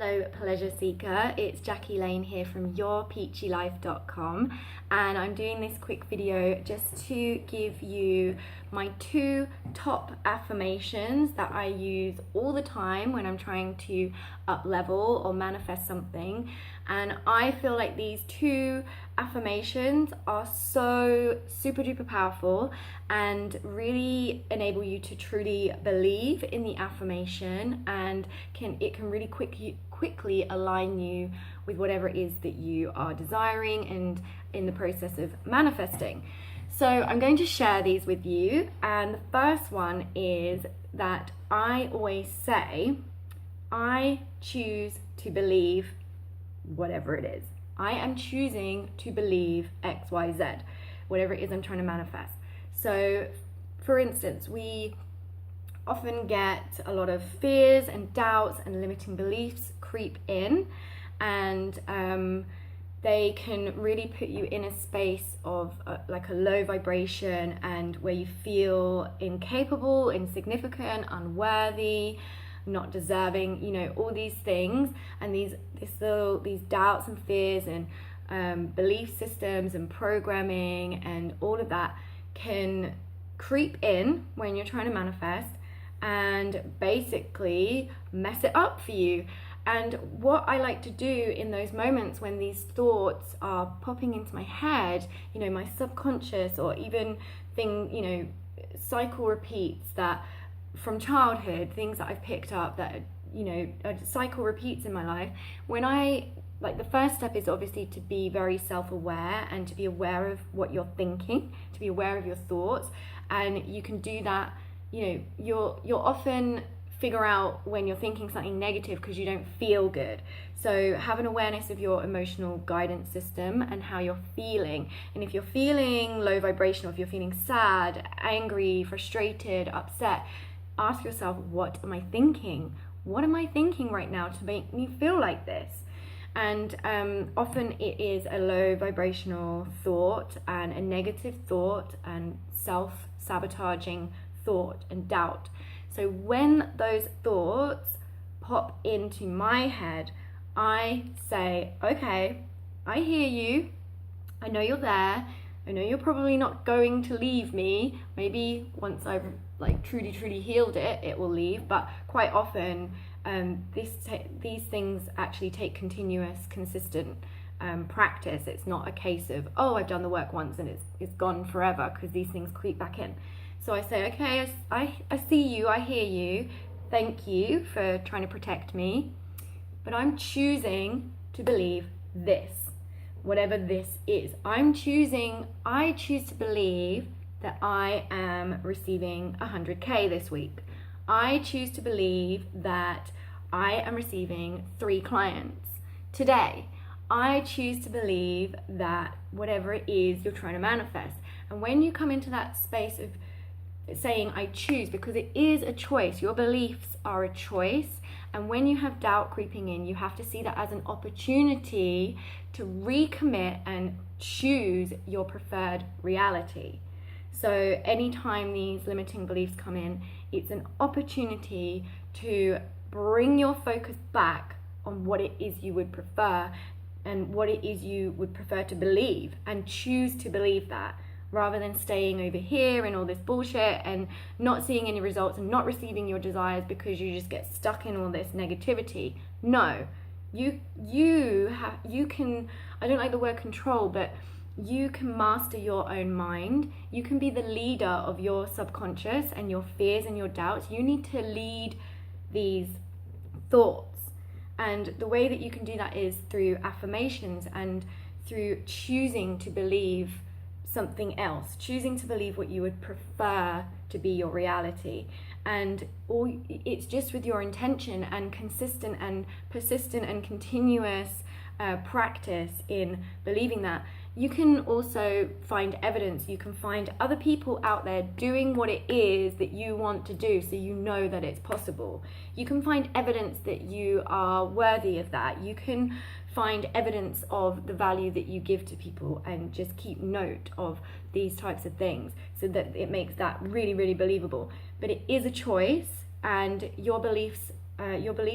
Hello Pleasure Seeker, it's Jackie Lane here from yourpeachylife.com, and I'm doing this quick video just to give you my 2 top affirmations that I use all the time when I'm trying to up level or manifest something. And I feel like these 2 affirmations are so super duper powerful and really enable you to truly believe in the affirmation, and it can really quickly align you with whatever it is that you are desiring and in the process of manifesting. So I'm going to share these with you, and the first one is that I always say, I choose to believe whatever it is. I am choosing to believe XYZ, whatever it is I'm trying to manifest. So for instance, we often get a lot of fears and doubts and limiting beliefs creep in, and they can really put you in a space of like a low vibration, and where you feel incapable, insignificant, unworthy, not deserving, all these things, and these doubts and fears and belief systems and programming and all of that can creep in when you're trying to manifest and basically mess it up for you. And what I like to do in those moments when these thoughts are popping into my head, my subconscious, or even cycle repeats that from childhood, things that I've picked up that cycle repeats in my life. The first step is obviously to be very self-aware and to be aware of what you're thinking, to be aware of your thoughts. And you can do that, you'll often figure out when you're thinking something negative because you don't feel good. So have an awareness of your emotional guidance system and how you're feeling. And if you're feeling low vibrational, if you're feeling sad, angry, frustrated, upset, ask yourself, what am I thinking? What am I thinking right now to make me feel like this? And often it is a low vibrational thought and a negative thought and self-sabotaging thought and doubt. So when those thoughts pop into my head, I say, okay, I hear you. I know you're there. I know you're probably not going to leave me. Maybe once I've truly healed it, it will leave. But quite often, these things actually take continuous, consistent practice. It's not a case of, oh, I've done the work once and it's gone forever, because these things creep back in. So I say, okay, I see you, I hear you. Thank you for trying to protect me. But I'm choosing to believe this, whatever this is. I choose to believe that I am receiving 100K this week. I choose to believe that I am receiving 3 clients today. I choose to believe that whatever it is you're trying to manifest. And when you come into that space of saying I choose, because it is a choice, your beliefs are a choice, and when you have doubt creeping in, you have to see that as an opportunity to recommit and choose your preferred reality. So anytime these limiting beliefs come in, it's an opportunity to bring your focus back on what it is you would prefer and what it is you would prefer to believe, and choose to believe that, rather than staying over here in all this bullshit and not seeing any results and not receiving your desires because you just get stuck in all this negativity. No, you can, I don't like the word control, but you can master your own mind. You can be the leader of your subconscious and your fears and your doubts. You need to lead these thoughts. And the way that you can do that is through affirmations and through choosing to believe something else, choosing to believe what you would prefer to be your reality. And it's just with your intention and consistent and persistent and continuous practice in believing that. You can also find evidence. You can find other people out there doing what it is that you want to do, so you know that it's possible. You can find evidence that you are worthy of that. You can find evidence of the value that you give to people, and just keep note of these types of things so that it makes that really, really believable. But it is a choice, and your belief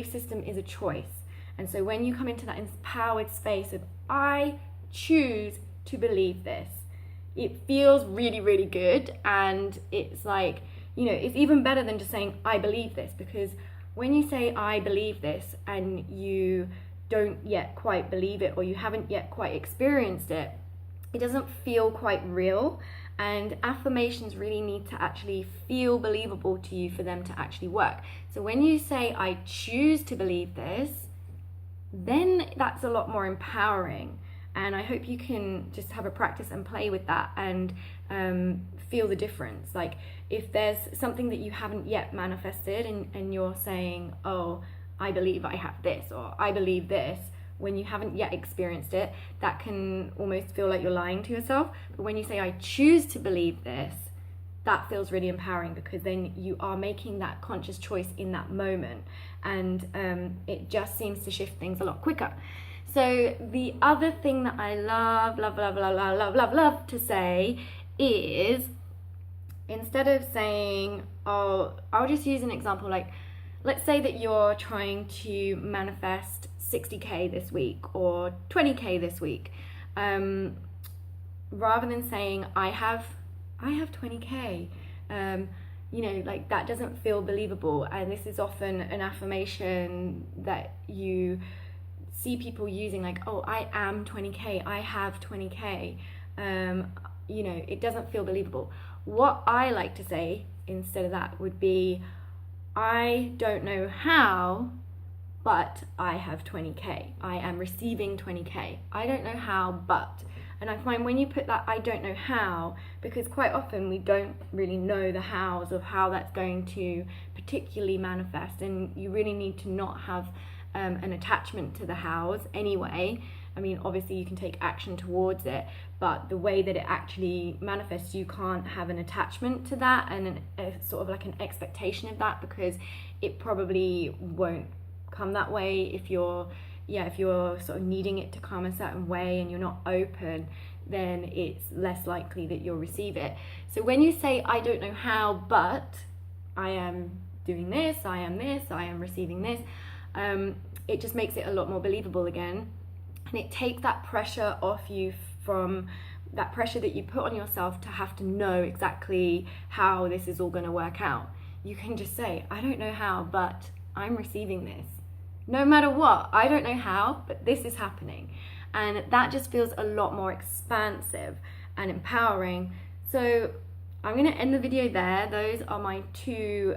system is a choice. And so when you come into that empowered space of, I choose to believe this, it feels really, really good. And it's like, you know, it's even better than just saying, I believe this, because when you say, I believe this, and you don't yet quite believe it, or you haven't yet quite experienced it, it doesn't feel quite real. And affirmations really need to actually feel believable to you for them to actually work. So when you say, I choose to believe this, then that's a lot more empowering. And I hope you can just have a practice and play with that and feel the difference. Like if there's something that you haven't yet manifested and you're saying, oh, I believe I have this, or I believe this, when you haven't yet experienced it, that can almost feel like you're lying to yourself. But when you say, I choose to believe this, that feels really empowering, because then you are making that conscious choice in that moment. And it just seems to shift things a lot quicker. So the other thing that I love to say is, instead of saying, oh, I'll just use an example, like, let's say that you're trying to manifest 60K this week or 20K this week. Rather than saying, I have 20K, you know, like that doesn't feel believable. And this is often an affirmation that you see people using, like, oh, I am 20K, I have 20K. You know, it doesn't feel believable. What I like to say instead of that would be, I don't know how, but I have 20K. I am receiving 20K. I don't know how, but. And I find when you put that, I don't know how, because quite often we don't really know the hows of how that's going to particularly manifest. And you really need to not have an attachment to the hows anyway. I mean, obviously you can take action towards it, but the way that it actually manifests, you can't have an attachment to that and a sort of like an expectation of that, because it probably won't come that way. If you're sort of needing it to come a certain way and you're not open, then it's less likely that you'll receive it. So when you say, I don't know how, but I am doing this, I am receiving this, it just makes it a lot more believable again. And it takes that pressure off you, from that pressure that you put on yourself to have to know exactly how this is all going to work out. You can just say, I don't know how, but I'm receiving this. No matter what, I don't know how, but this is happening. And that just feels a lot more expansive and empowering. So I'm going to end the video there. Those are my two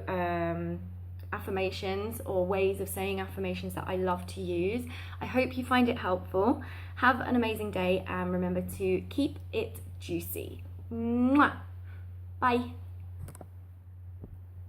affirmations, or ways of saying affirmations that I love to use. I hope you find it helpful. Have an amazing day, and remember to keep it juicy. Mwah! Bye.